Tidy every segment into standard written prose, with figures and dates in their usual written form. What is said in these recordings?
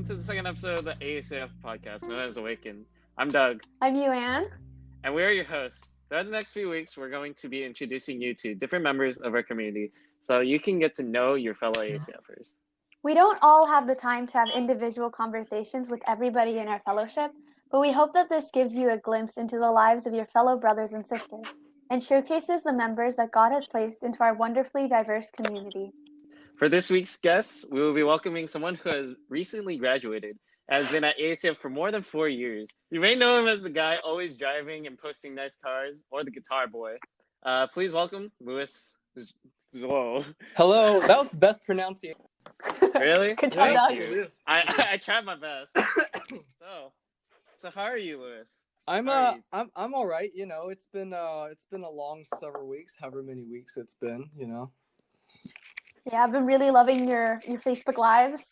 welcome to the second episode of the AACF podcast, known as Awaken. I'm Doug, I'm Yuan. and we are your hosts. Throughout the next few weeks, we're going to be introducing you to different members of our community so you can get to know your fellow AACFers. We don't all have the time to have individual conversations with everybody in our fellowship, but we hope that this gives you a glimpse into the lives of your fellow brothers and sisters and showcases the members that God has placed into our wonderfully diverse community. For this week's guest, we will be welcoming someone who has recently graduated and has been at AACF for more than 4 years. You may know him as the guy always driving and posting nice cars, or the guitar boy. Please welcome Louis Zhuo. Hello, that was the best pronunciation. Really? Good job, Thank Doug. you. Yes. I tried my best. So how are you, Louis? I'm How are I'm all right. You know, it's been a long several weeks, however many weeks it's been. You know. Yeah, I've been really loving your Facebook Lives.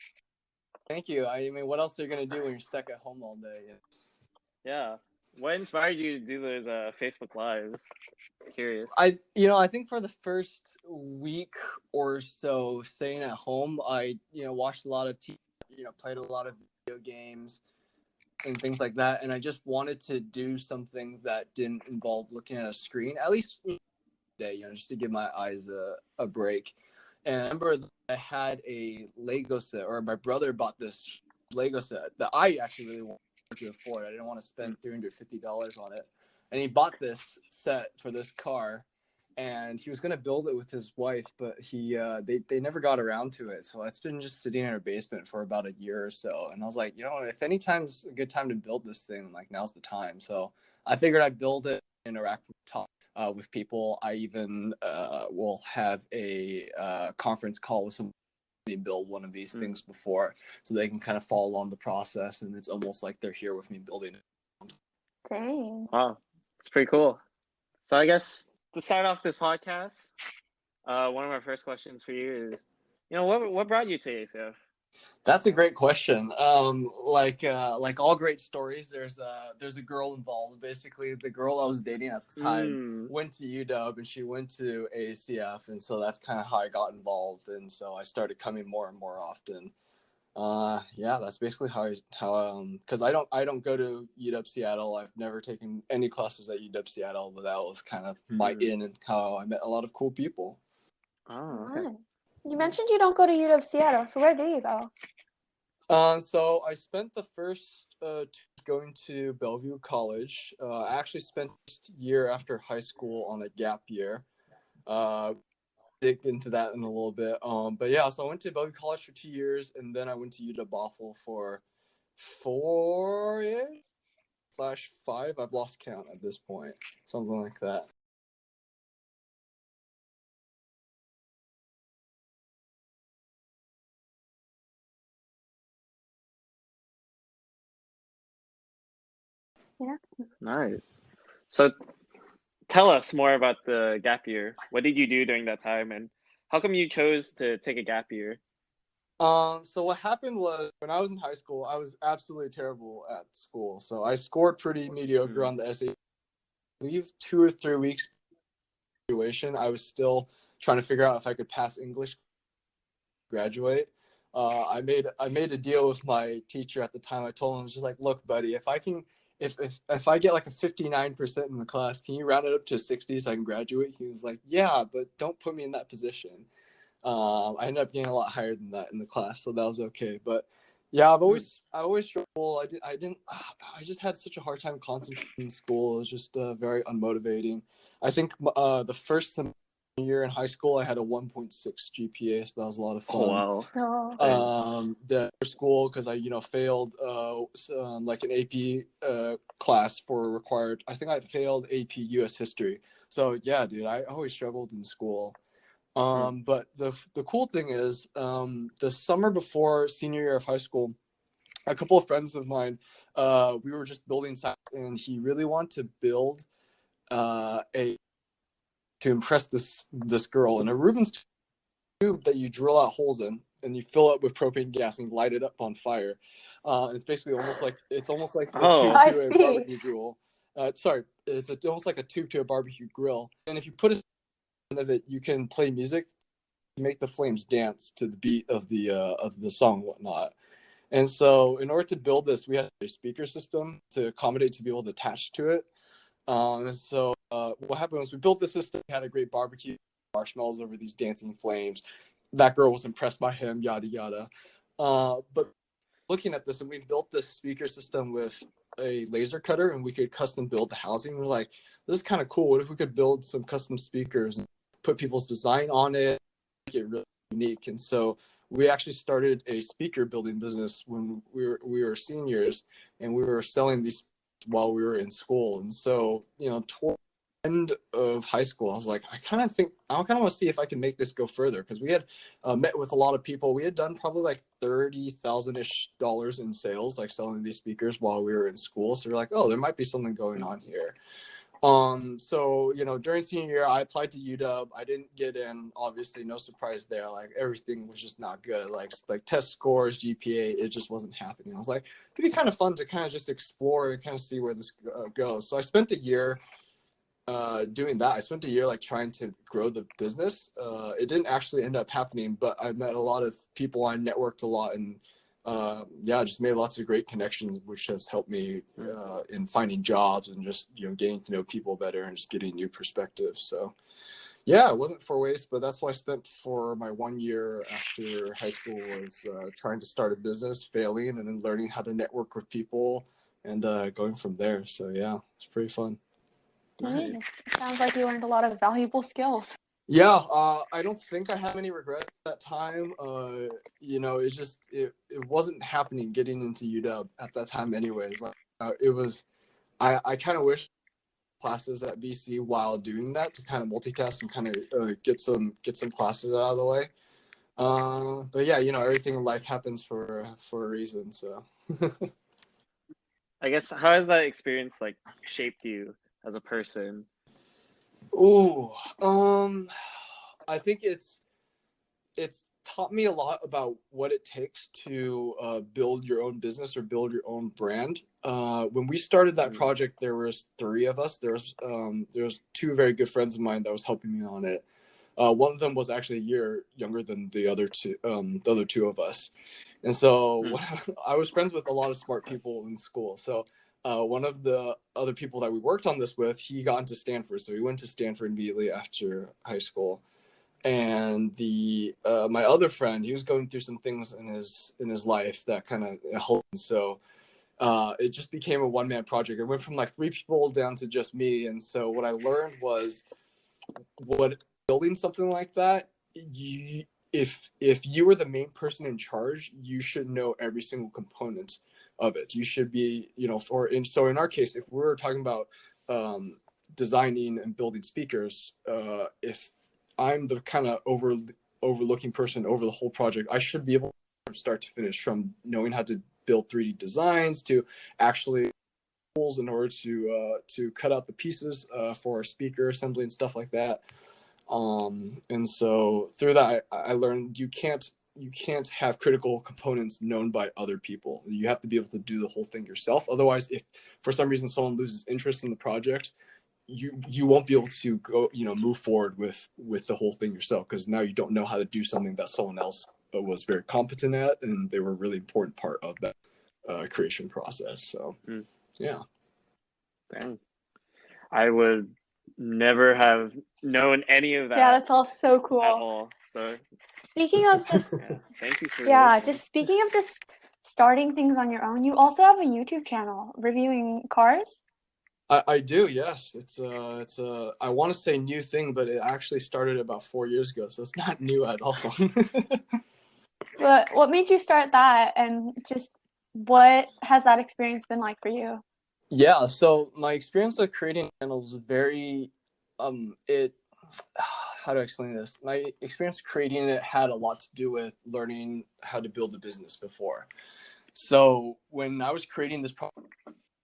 Thank you. I mean, what else are you gonna do when you're stuck at home all day? Yeah. What inspired you to do those Facebook Lives? Curious. I think for the first week or so staying at home, I watched a lot of TV, played a lot of video games and things like that, and I just wanted to do something that didn't involve looking at a screen, at least today, just to give my eyes a break. And I remember I had a Lego set, or my brother bought this Lego set that I actually really wanted to afford. I didn't want to spend $350 on it. And he bought this set for this car, and he was going to build it with his wife, but they never got around to it. So it's been just sitting in our basement for about a year or so. And I was like, if any time's a good time to build this thing, like now's the time. So I figured I'd build it, interact with people. I even will have a conference call with somebody build one of these things before, so they can kind of follow along the process, and it's almost like they're here with me building it. Dang. Wow, it's pretty cool. So I guess to start off this podcast, one of my first questions for you is, what brought you to AACF? That's a great question. Like all great stories, there's a girl involved. Basically, the girl I was dating at the time went to UW, and she went to AACF, and so that's kind of how I got involved. And so I started coming more and more often. That's basically how because I don't go to UW Seattle. I've never taken any classes at UW Seattle, but that was kind of my in and how I met a lot of cool people. Oh, okay. You mentioned you don't go to UW Seattle, so where do you go? So I spent the first going to Bellevue College. I actually spent a year after high school on a gap year. Dig into that in a little bit. But yeah, so I went to Bellevue College for 2 years, and then I went to UW Bothell for 4/5. I've lost count at this point. Something like that. Yeah. Nice. So tell us more about the gap year. What did you do during that time, and how come you chose to take a gap year? So what happened was, when I was in high school, I was absolutely terrible at school. So I scored pretty mediocre on the SAT. I believe 2 or 3 weeks graduation, I was still trying to figure out if I could pass English, graduate. I made a deal with my teacher at the time. I told him, I was just like, look, buddy, if I get like a 59% in the class, can you round it up to 60 so I can graduate? He was like, yeah, but don't put me in that position. I ended up getting a lot higher than that in the class, so that was okay. But yeah, I always struggled. I just had such a hard time concentrating in school. It was just very unmotivating. I think the first year in high school, I had a 1.6 GPA, so that was a lot of fun. Oh, wow. The school, because I failed like an AP class for required. I think I failed AP US history. So yeah, dude, I always struggled in school. But the cool thing is, the summer before senior year of high school, a couple of friends of mine, we were just building sites, and he really wanted to build to impress this girl, and a Rubik's tube that you drill out holes in, and you fill it with propane gas and light it up on fire. It's basically almost like the tube to a barbecue grill. It's almost like a tube to a barbecue grill, and if you put a of it, you can play music, make the flames dance to the beat of the song and whatnot. And so in order to build this, we had a speaker system to accommodate to be able to attach to it. And so what happened was we built the system, we had a great barbecue, marshmallows over these dancing flames. That girl was impressed by him, yada, yada. But looking at this, and we built this speaker system with a laser cutter, and we could custom build the housing. We're like, this is kind of cool. What if we could build some custom speakers and put people's design on it, make it really unique? And so we actually started a speaker building business when we were seniors, and we were selling these while we were in school. And so, toward the end of high school, I was like, I kind of want to see if I can make this go further, because we had met with a lot of people. We had done probably like $30,000-ish in sales, like selling these speakers while we were in school. So we're like, oh, there might be something going on here. So, during senior year, I applied to UW. I didn't get in, obviously, no surprise there. Like, everything was just not good. Like test scores, GPA, it just wasn't happening. I was like, it'd be kind of fun to kind of just explore and kind of see where this goes. So I spent a year doing that. I spent a year like trying to grow the business. It didn't actually end up happening, but I met a lot of people. I networked a lot, and just made lots of great connections, which has helped me in finding jobs and just getting to know people better and just getting new perspectives. So it wasn't for waste, but that's what I spent for my 1 year after high school, was trying to start a business, failing, and then learning how to network with people and going from there. So it's pretty fun. Nice. Sounds like you learned a lot of valuable skills. Yeah, I don't think I have any regrets at that time. It's just it wasn't happening getting into UW at that time anyways. Like it was, I kind of wish classes at BC while doing that to kind of multitask and kind of get some classes out of the way. But everything in life happens for a reason. So I guess, how has that experience like shaped you as a person? Ooh, I think it's taught me a lot about what it takes to build your own business or build your own brand. When we started that project, there was 3 of us. There was 2 very good friends of mine that was helping me on it. One of them was actually a year younger than the other 2 of us. And so I was friends with a lot of smart people in school. So one of the other people that we worked on this with, he got into Stanford. So he went to Stanford immediately after high school. And my other friend, he was going through some things in his life that kind of helped. So it just became a one-man project. It went from like 3 people down to just me. And so what I learned was, building something like that, if you were the main person in charge, you should know every single component of it. You should be, so in our case, if we're talking about designing and building speakers, if I'm the kind of overlooking person over the whole project, I should be able to, from start to finish, from knowing how to build 3D designs to actually tools in order to cut out the pieces for our speaker assembly and stuff like that. And so through that, I learned you can't have critical components known by other people. You have to be able to do the whole thing yourself. Otherwise, if for some reason someone loses interest in the project, you won't be able to go, move forward with the whole thing yourself, because now you don't know how to do something that someone else was very competent at, and they were a really important part of that creation process. So yeah. Dang. I would never have known any of that. Yeah, that's all so cool. At all. So speaking of just thank you for just speaking of just starting things on your own, you also have a YouTube channel reviewing cars. I do, yes. It's I want to say new thing, but it actually started about 4 years ago, so it's not new at all. But what made you start that, and just what has that experience been like for you? Yeah, so my experience with creating channels was very how do I explain this? My experience creating it had a lot to do with learning how to build a business before. So when I was creating this project,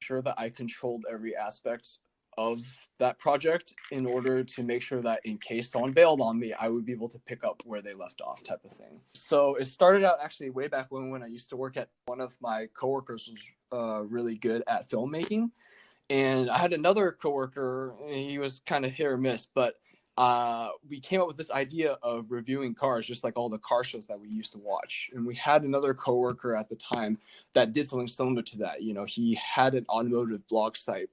sure that I controlled every aspect of that project in order to make sure that in case someone bailed on me, I would be able to pick up where they left off, type of thing. So it started out actually way back when I used to work at, one of my coworkers was really good at filmmaking. And I had another coworker, he was kind of hit or miss, but we came up with this idea of reviewing cars, just like all the car shows that we used to watch. And we had another coworker at the time that did something similar to that. You know, he had an automotive blog site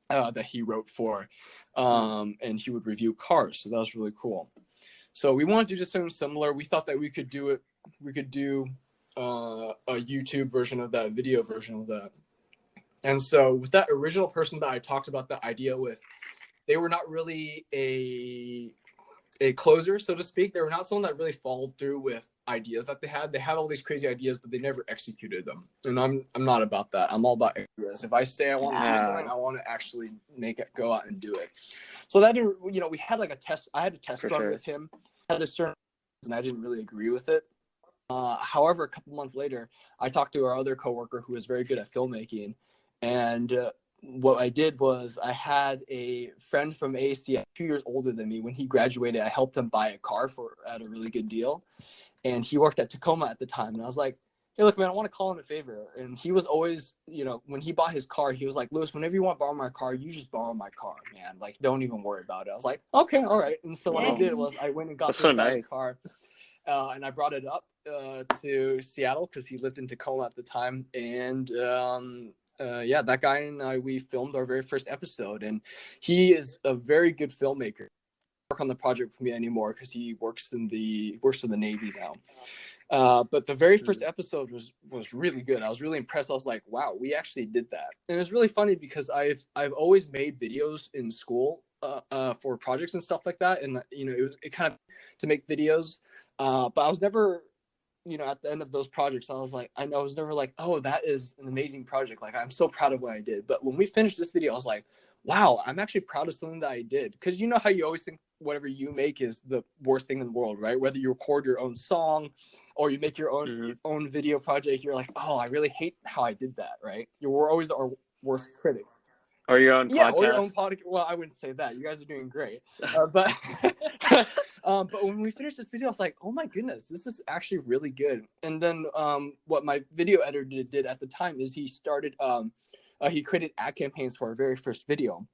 that he wrote for, and he would review cars. So that was really cool. So we wanted to do something similar. We thought that we could do it. We could do a YouTube version of that, video version of that. And so with that original person that I talked about the idea with, they were not really a closer, so to speak. They were not someone that really followed through with ideas that they had. They had all these crazy ideas, but they never executed them. And I'm not about that. I'm all about ideas. If I say I want to do something, I want to actually make it, go out and do it. So that, you know, we had like a test. I had a test run with him. Had a certain, and I didn't really agree with it. However, a couple months later, I talked to our other coworker who was very good at filmmaking, and what I did was I had a friend from AACF 2 years older than me. When he graduated, I helped him buy a car at a really good deal, and he worked at Tacoma at the time. And I was like, hey, look, man, I want to call him a favor. And he was always, you know, when he bought his car, he was like, Lewis, whenever you want to borrow my car, you just borrow my car, man. Like, don't even worry about it. I was like, okay, all right. And so what I did was I went and got this guy's car, and I brought it up to Seattle because he lived in Tacoma at the time. And yeah, that guy and I, we filmed our very first episode, and he is a very good filmmaker. Work on the project with me anymore because he works in the Navy now. But the very first episode was really good. I was really impressed. I was like, wow, we actually did that. And it was really funny because I've always made videos in school for projects and stuff like that, and you know, it kind of to make videos, but I was never, you know, at the end of those projects, I was never like, oh, that is an amazing project. Like, I'm so proud of what I did. But when we finished this video, I was like, wow, I'm actually proud of something that I did. Because you know how you always think whatever you make is the worst thing in the world, right? Whether you record your own song or you make your own video project, you're like, oh, I really hate how I did that, right? We're always our worst critic. Or your own podcast. Or your own podcast. Well, I wouldn't say that. You guys are doing great. But when we finished this video, I was like, oh my goodness, this is actually really good. And then what my video editor did at the time is he started, he created ad campaigns for our very first video.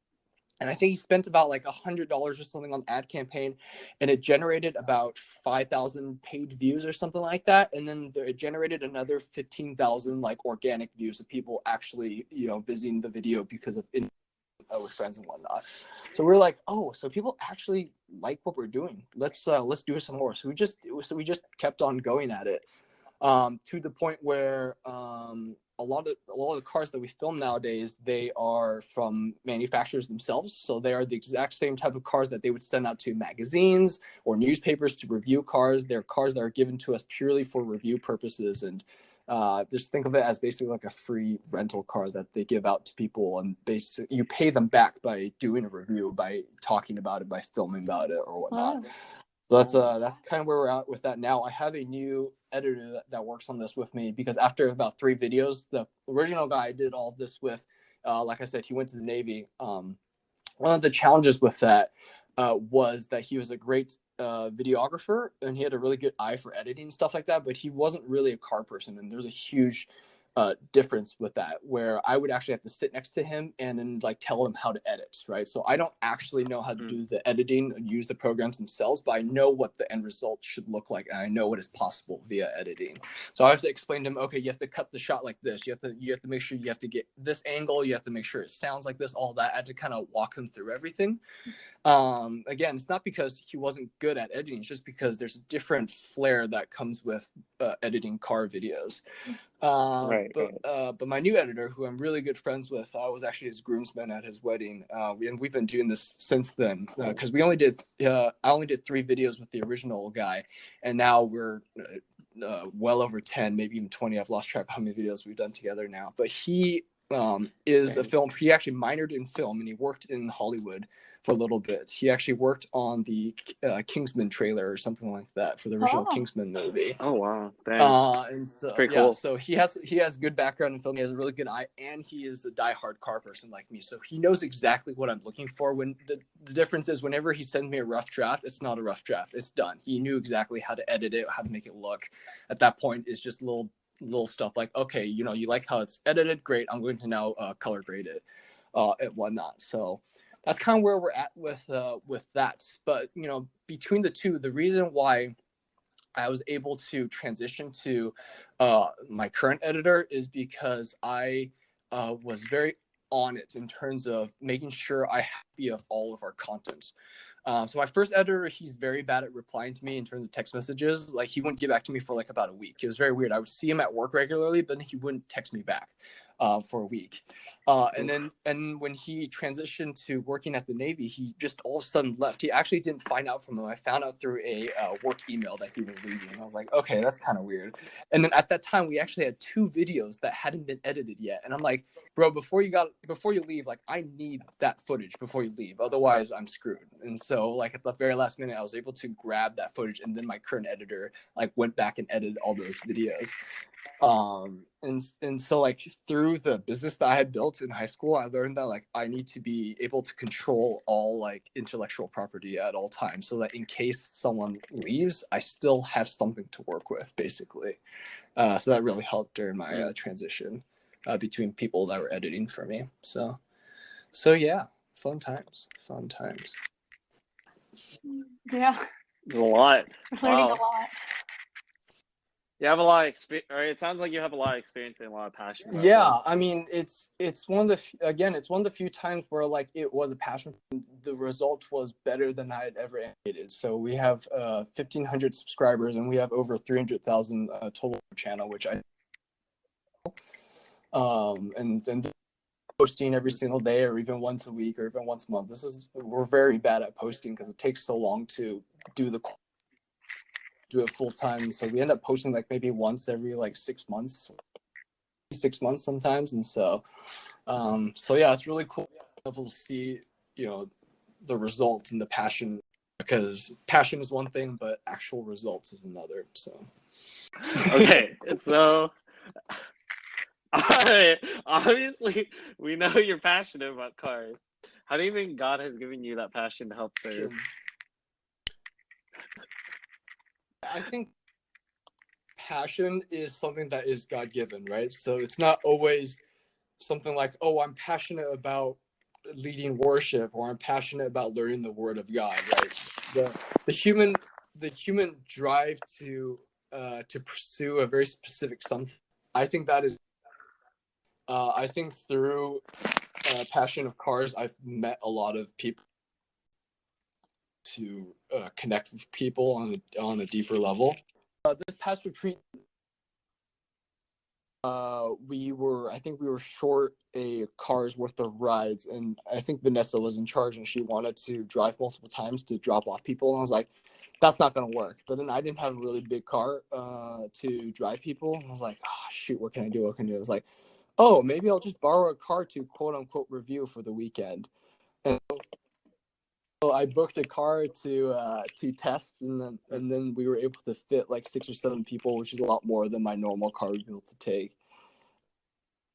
And I think he spent about like $100 or something on the ad campaign, and it generated about 5,000 paid views or something like that. And then it generated another 15,000 like organic views of people actually, you know, visiting the video because of with friends and whatnot. So we're like, oh, so people actually like what we're doing. Let's do some more. So we just kept on going at it, to the point where a lot of the cars that we film nowadays, they are from manufacturers themselves. So they are the exact same type of cars that they would send out to magazines or newspapers to review cars. They're cars that are given to us purely for review purposes, and just think of it as basically like a free rental car that they give out to people, and basically you pay them back by doing a review, by talking about it, by filming about it or whatnot. So that's kind of where we're at with that now. I have a new editor that works on this with me, because after about 3 videos, the original guy I did all of this with, like I said, he went to the Navy. One of the challenges with that was that he was a great videographer, and he had a really good eye for editing and stuff like that, but he wasn't really a car person. And there's a huge difference with that, where I would actually have to sit next to him and then like tell him how to edit, right? So I don't actually know how to do the editing and use the programs themselves, but I know what the end result should look like, and I know what is possible via editing. So I have to explain to him, okay, you have to cut the shot like this, you have to make sure you have to get this angle, you have to make sure it sounds like this, all that. I had to kind of walk him through everything. Again, it's not because he wasn't good at editing, it's just because there's a different flair that comes with editing car videos. But my new editor, who I'm really good friends with, I was actually his groomsman at his wedding, and we've been doing this since then, because I only did 3 videos with the original guy, and now we're well over 10, maybe even 20. I've lost track of how many videos we've done together now. But he is a film. He actually minored in film, and he worked in Hollywood for a little bit. He actually worked on the Kingsman trailer or something like that for the original Kingsman movie. Oh wow! And so pretty cool. Cool. So he has good background in film. He has a really good eye, and he is a diehard car person like me. So he knows exactly what I'm looking for. When the difference is, whenever he sends me a rough draft, it's not a rough draft. It's done. He knew exactly how to edit it, how to make it look. At that point, it's just little stuff like, okay, you like how it's edited, great, I'm going to now color grade it and whatnot. So that's kind of where we're at with that. But between the two, the reason why I was able to transition to my current editor is because I was very on it in terms of making sure I copy of all of our content. So my first editor, he's very bad at replying to me in terms of text messages. Like, he wouldn't get back to me for like about a week. It was very weird. I would see him at work regularly, but then he wouldn't text me back for a week. And when he transitioned to working at the Navy, he just all of a sudden left. He actually didn't find out from him. I found out through a work email that he was leaving. I was like, okay, that's kind of weird. And then at that time, we actually had 2 videos that hadn't been edited yet. And I'm like, bro, before you leave, like, I need that footage before you leave. Otherwise, I'm screwed. And so, like, at the very last minute, I was able to grab that footage, and then my current editor like went back and edited all those videos. And so, like, through the business that I had built in high school, I learned that like I need to be able to control all like intellectual property at all times, so that in case someone leaves, I still have something to work with, basically. So that really helped during my transition between people that were editing for me. So yeah, fun times. Yeah, There's a lot. learning Wow. a lot. You have a lot of experience, or it sounds like you have a lot of experience and a lot of passion about Yeah, this. I mean, it's one of the few times where like it was a passion. The result was better than I had ever anticipated. So we have 1,500 subscribers, and we have over 300,000 total channel, which and then posting every single day, or even once a week, or even once a month. We're very bad at posting because it takes so long to do it full time. So we end up posting like maybe once every like 6 months sometimes. And so yeah, it's really cool to see the results and the passion, because passion is one thing, but actual results is another. So Okay, so obviously we know you're passionate about cars. How do you think God has given you that passion to help serve? I think passion is something that is God-given, right? So it's not always something like, oh, I'm passionate about leading worship, or I'm passionate about learning the word of God, right? The human drive to pursue a very specific something. I think that is I think through passion of cars, I've met a lot of people to connect with people on a deeper level. This past retreat, we were short a car's worth of rides, and I think Vanessa was in charge, and she wanted to drive multiple times to drop off people, and I was like, that's not going to work. But then I didn't have a really big car to drive people, and I was like, oh, shoot, what can I do? I was like, oh, maybe I'll just borrow a car to quote unquote review for the weekend. And so I booked a car to test, and then we were able to fit like 6 or 7 people, which is a lot more than my normal car would be able to take.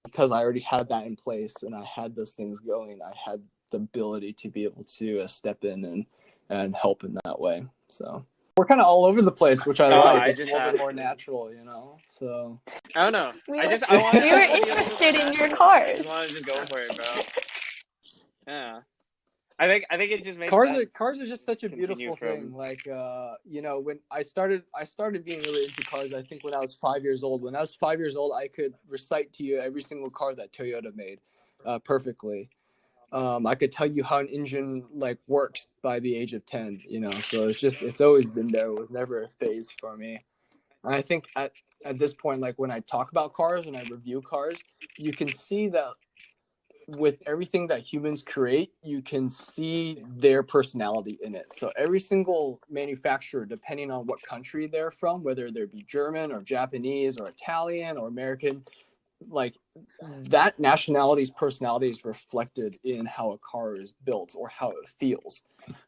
Because I already had that in place, and I had those things going, I had the ability to be able to step in and help in that way. So we're kind of all over the place, which I like. It's a little bit more natural, So I don't know. We I were interested in your cars. I just want to just go for it, bro. Yeah. I think it just makes cars sense. Cars are just such a beautiful thing. Like when I started being really into cars, I think when I was 5 years old. When I was 5 years old, I could recite to you every single car that Toyota made perfectly. I could tell you how an engine like works by the age of 10, so it's always been there. It was never a phase for me. And I think at this point, like when I talk about cars and I review cars, you can see that with everything that humans create, you can see their personality in it. So every single manufacturer, depending on what country they're from, whether they be German or Japanese or Italian or American, like that nationality's personality is reflected in how a car is built or how it feels.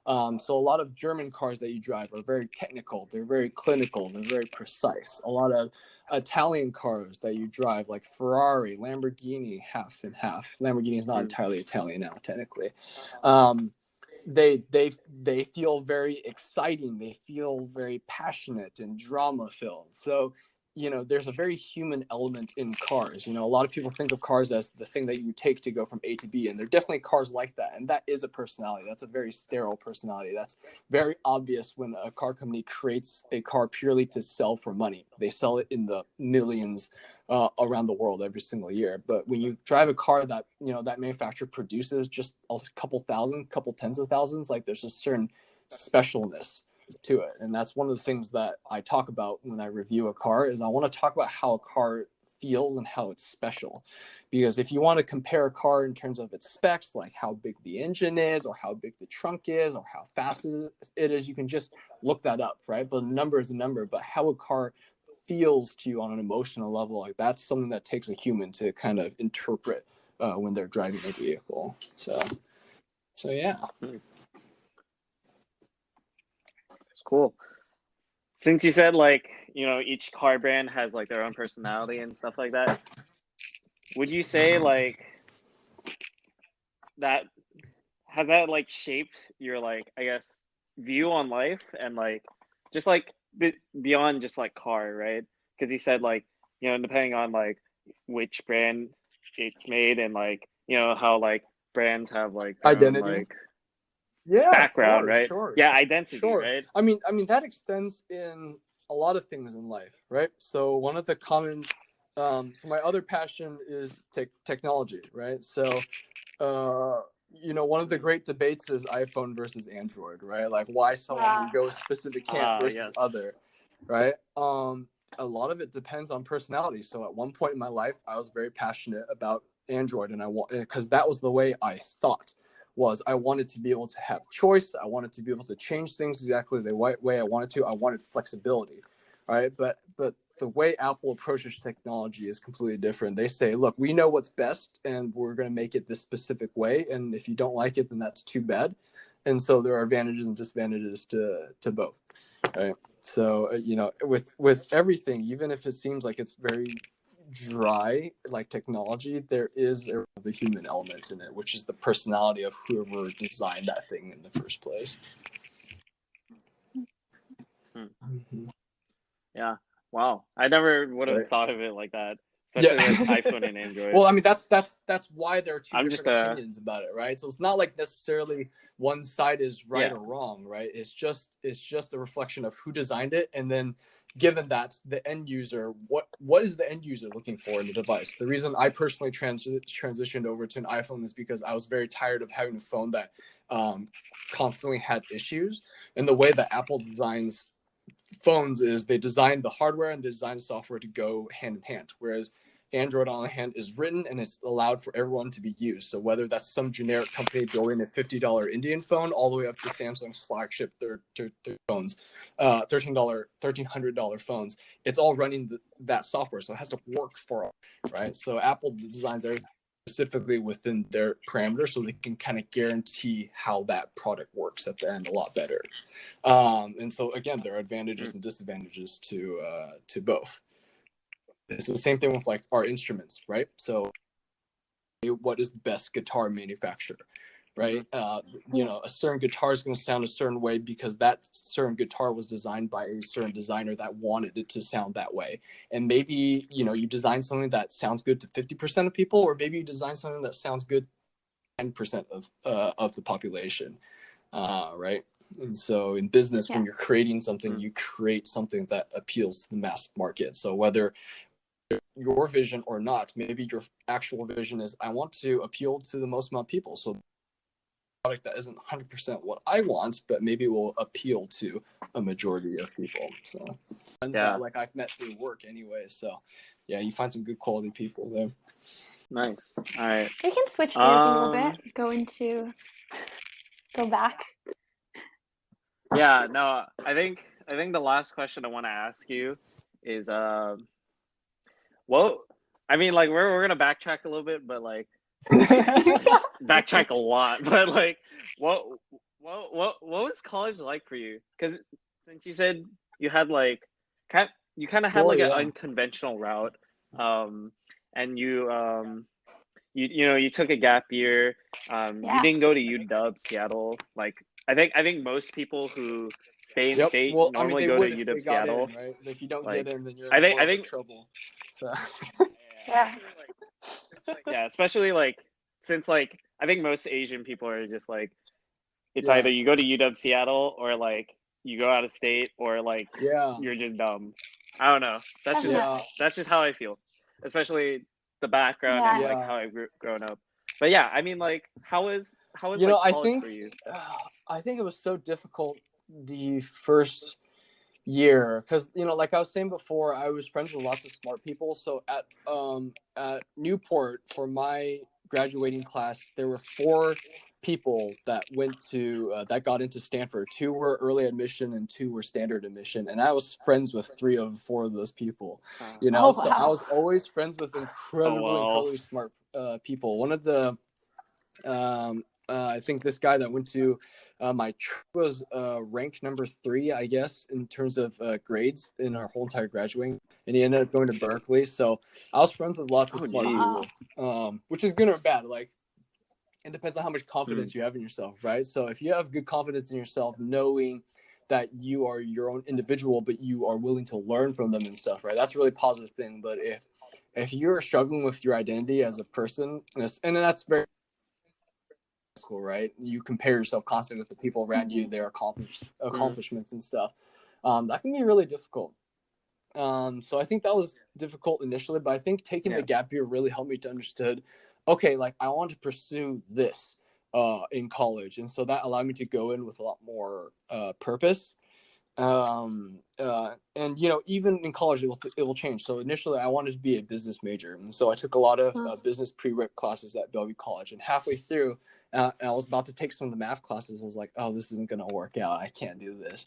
So a lot of German cars that you drive are very technical, they're very clinical, they're very precise. A lot of Italian cars that you drive, like Ferrari, Lamborghini, half and half. Lamborghini is not entirely Italian now, technically. They feel very exciting, they feel very passionate and drama filled. So there's a very human element in cars. A lot of people think of cars as the thing that you take to go from A to B, and they're definitely cars like that. And that is a personality. That's a very sterile personality. That's very obvious when a car company creates a car purely to sell for money. They sell it in the millions around the world every single year. But when you drive a car that, that manufacturer produces just a couple tens of thousands, like there's a certain specialness to it. And that's one of the things that I talk about when I review a car, is I want to talk about how a car feels and how it's special. Because if you want to compare a car in terms of its specs, like how big the engine is or how big the trunk is or how fast it is, you can just look that up, right? But a number is a number. But how a car feels to you on an emotional level, like that's something that takes a human to kind of interpret when they're driving a vehicle. So yeah. Cool. Since you said like, each car brand has like their own personality and stuff like that, would you say like that has that like shaped your like, I guess, view on life and like just like beyond just like car, right? Because you said like, depending on like which brand it's made and like, how like brands have like their own Identity. like Yeah, background, right? sure. Yeah, identity, Sure. right? I mean that extends in a lot of things in life, right? So one of the common, so my other passion is technology, right? So, one of the great debates is iPhone versus Android, right? Like why someone would go a specific camp versus Yes. other, right? A lot of it depends on personality. So at one point in my life, I was very passionate about Android, and because that was the way I thought. I wanted to be able to have choice. I wanted to be able to change things exactly the way I wanted to. I wanted flexibility, right? But the way Apple approaches technology is completely different. They say, look, we know what's best, and we're going to make it this specific way. And if you don't like it, then that's too bad. And so there are advantages and disadvantages to both, right? So with everything, even if it seems like it's very dry, like technology, there is the human element in it, which is the personality of whoever designed that thing in the first place. Mm-hmm. Yeah. Wow. I never would have thought of it like that, especially with iPhone and Android. Well, I mean, that's why there are two I'm different opinions about it, right? So it's not like necessarily one side is right or wrong, right? It's just a reflection of who designed it, and then given that the end user, what is the end user looking for in the device? The reason I personally transitioned over to an iPhone is because I was very tired of having a phone that constantly had issues. And the way that Apple designs phones is they design the hardware and they design the software to go hand in hand, whereas Android, on the other hand, is written and it's allowed for everyone to be used. So whether that's some generic company building a $50 Indian phone all the way up to Samsung's flagship phones, $1,300 phones, it's all running that software. So it has to work for all, right? So Apple designs are specifically within their parameters so they can kind of guarantee how that product works at the end a lot better. And so again, there are advantages and disadvantages to both. It's the same thing with like our instruments, right? So what is the best guitar manufacturer, right? A certain guitar is going to sound a certain way because that certain guitar was designed by a certain designer that wanted it to sound that way. And maybe, you design something that sounds good to 50% of people, or maybe you design something that sounds good to 10% of the population, right? And so in business, when you're creating something, you create something that appeals to the mass market. So whether your vision or not, maybe your actual vision is I want to appeal to the most amount of people. So product that isn't 100% what I want, but maybe it will appeal to a majority of people. So friends that like I've met through work anyway. So yeah, you find some good quality people there. Nice. All right. We can switch gears a little bit. Go back. Yeah, no, I think the last question I want to ask you is well, I mean, like we're gonna backtrack a little bit, but like backtrack a lot. But like, what was college like for you? Because since you said you had like you kind of had like an unconventional route, and you you took a gap year. You Yeah. didn't go to UW Seattle. Like I think most people who stay in Yep. state Well, I mean, normally they go to would if they UW got Seattle. in, right? If you don't get Like in, then you're I in think more I of a think trouble. So Yeah. yeah, especially like since like I think most Asian people are just like it's yeah, either you go to UW Seattle or like you go out of state or like yeah, you're just dumb. I don't know. Definitely. yeah, That's just how I feel, especially the background and Yeah. like yeah. how I grown up. But yeah, I mean like how was You know, like college for you? I think it was so difficult the first year because like I was saying before, I was friends with lots of smart people. So at Newport for my graduating class, there were 4 people that went to that got into Stanford. 2 were early admission and 2 were standard admission, and I was friends with 3 of 4 of those people. Oh So I wow. was always friends with Oh well. incredibly smart people. One of the I think this guy that went to my trip was ranked number 3, I guess, in terms of grades in our whole entire graduating, and he ended up going to Berkeley. So I was friends with lots of Oh smart geez. people, which is good or bad. Like it depends on how much Mm. confidence you have in yourself, right? So if you have good confidence in yourself, knowing that you are your own individual, but you are willing to learn from them and stuff, right? That's a really positive thing. But if you're struggling with your identity as a person, and that's very school, right? You compare yourself constantly with the people around you, their accomplishments and stuff. That can be really difficult. So I think that was difficult initially, but I think taking the gap year really helped me to understand, okay, like I want to pursue this in college. And so that allowed me to go in with a lot more purpose. And even in college it will change. So initially I wanted to be a business major, and so I took a lot of business pre-req classes at Bellevue College, and halfway through and I was about to take some of the math classes. I was like, oh, this isn't going to work out. I can't do this.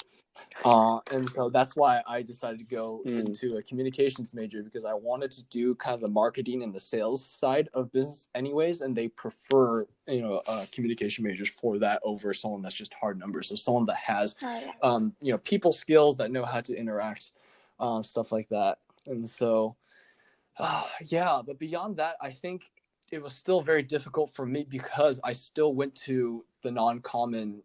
And so that's why I decided to go into a communications major, because I wanted to do kind of the marketing and the sales side of business anyways. And they prefer, communication majors for that over someone that's just hard numbers. So someone that has, people skills, that know how to interact, stuff like that. And so, but beyond that, I think it was still very difficult for me because I still went to the non-common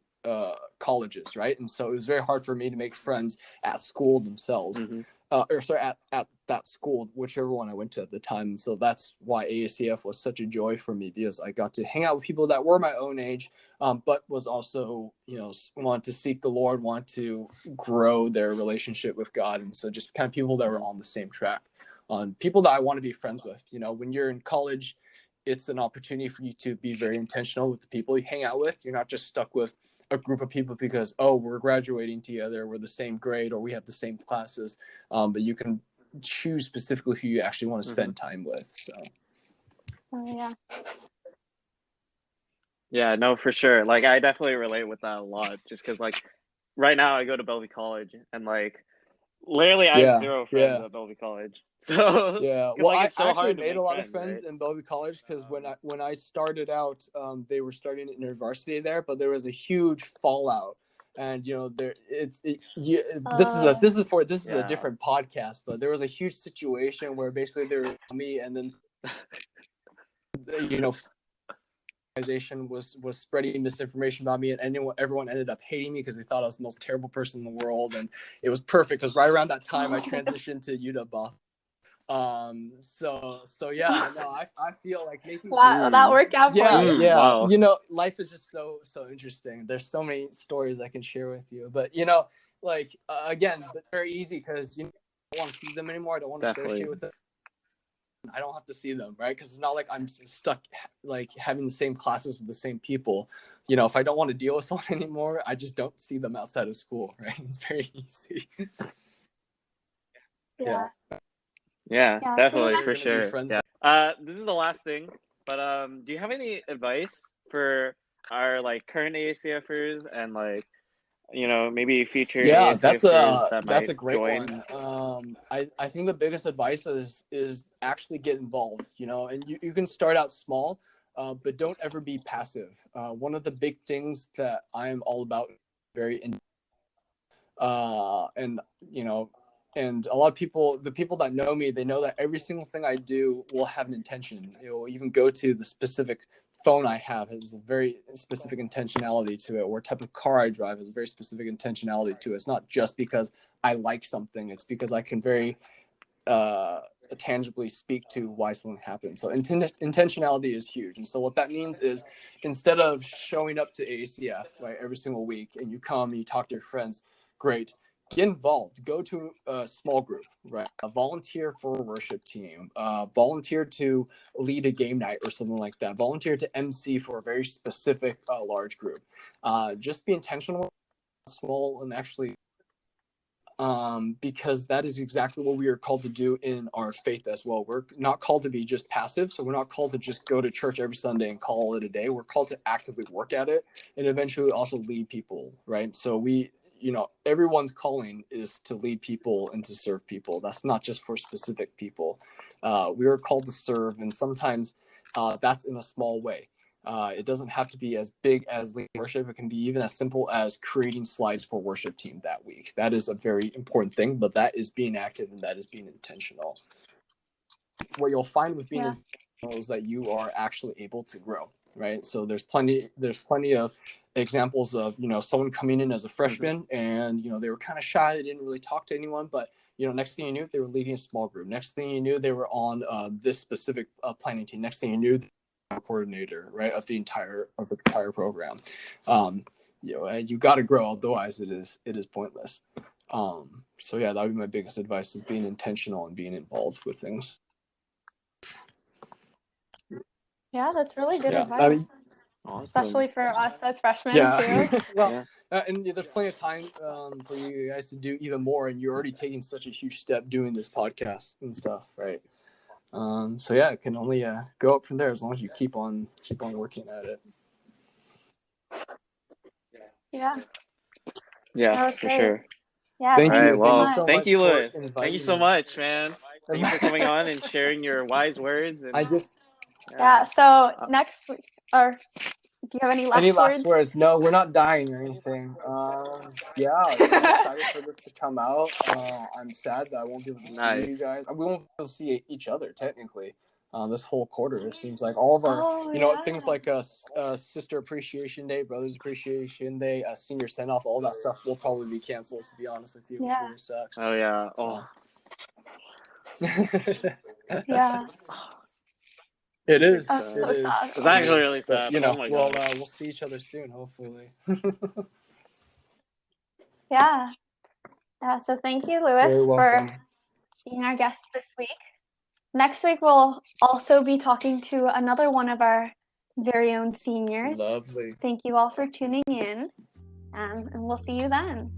colleges, right? And so it was very hard for me to make friends at school themselves, at that school, whichever one I went to at the time. And so that's why AACF was such a joy for me, because I got to hang out with people that were my own age, but was also, wanted to seek the Lord, want to grow their relationship with God. And so just kind of people that were on the same track, on people that I want to be friends with. When you're in college, it's an opportunity for you to be very intentional with the people you hang out with. You're not just stuck with a group of people because, we're graduating together, we're the same grade, or we have the same classes. But you can choose specifically who you actually want to spend time with. So. Yeah, no, for sure. Like I definitely relate with that a lot, just because like right now I go to Bellevue College and like literally I have 0 friends at Bellevue College. So well, like I it's so actually hard to made make a lot of friends, friends right? in Bellevue College, because when I started out, they were starting at university there, but there was a huge fallout. And this is a different podcast, but there was a huge situation where basically there was me, and then organization was spreading misinformation about me, and everyone ended up hating me because they thought I was the most terrible person in the world. And it was perfect because right around that time I transitioned to UW Bothell. So yeah, no, I feel like making that worked out for you. Wow. Life is just so interesting. There's so many stories I can share with you, but again, it's very easy because I don't want to see them anymore. I don't want to associate with them. I don't have to see them, right? Because it's not like I'm stuck like having the same classes with the same people. If I don't want to deal with someone anymore, I just don't see them outside of school, right? It's very easy. Yeah, definitely, for Be sure. friends. Yeah. This is the last thing, but do you have any advice for our like current AACFers and like maybe future AACFers that that's might a great join? one. I think the biggest advice is actually get involved, and you can start out small, but don't ever be passive. One of the big things that I'm all about, very and And a lot of people, the people that know me, they know that every single thing I do will have an intention. It will even go to the specific phone I have has a very specific intentionality to it, or type of car I drive has a very specific intentionality to it. It's not just because I like something. It's because I can very tangibly speak to why something happens. So intentionality is huge. And so what that means is, instead of showing up to AACF, right, every single week, and you come and you talk to your friends, great. Get involved. Go to a small group, right? Volunteer for a worship team. Volunteer to lead a game night or something like that. Volunteer to MC for a very specific large group. Just be intentional, small, and actually, because that is exactly what we are called to do in our faith as well. We're not called to be just passive, so we're not called to just go to church every Sunday and call it a day. We're called to actively work at it and eventually also lead people, right? So everyone's calling is to lead people and to serve people. That's not just for specific people. We are called to serve, and sometimes that's in a small way. It doesn't have to be as big as leading worship. It can be even as simple as creating slides for worship team that week. That is a very important thing, but that is being active and that is being intentional. What you'll find with being intentional is that you are actually able to grow, right? So there's plenty of examples of, someone coming in as a freshman and, they were kind of shy. They didn't really talk to anyone, but next thing you knew, they were leading a small group. Next thing you knew, they were on this specific planning team. Next thing you knew, coordinator, right, of the entire program. You got to grow, otherwise it is pointless. So yeah, that would be my biggest advice, is being intentional and being involved with things. Yeah, that's really good advice. Awesome. Especially for us as freshmen too. Well, and there's plenty of time for you guys to do even more, and you're already taking such a huge step doing this podcast and stuff, right? So yeah, it can only go up from there as long as you keep on working at it. Yeah, for sure. Yeah, thank you. Thank you, Louis. Thank you so much, man. Thank you for coming on and sharing your wise words. And so next week, or do you have any last words? No, we're not dying or anything. I'm excited for this to come out. I'm sad that I won't be able to see you guys. We won't be able to see each other technically. This whole quarter, it seems like all of our, things like Sister Appreciation Day, Brothers Appreciation Day, Senior Send Off, all that stuff will probably be canceled. To be honest with you, which really sucks. Oh yeah. So. Yeah. It is. It is. It's actually really sad. But, we'll see each other soon, hopefully. Yeah. So thank you, Louis, for being our guest this week. Next week, we'll also be talking to another one of our very own seniors. Lovely. Thank you all for tuning in, and we'll see you then.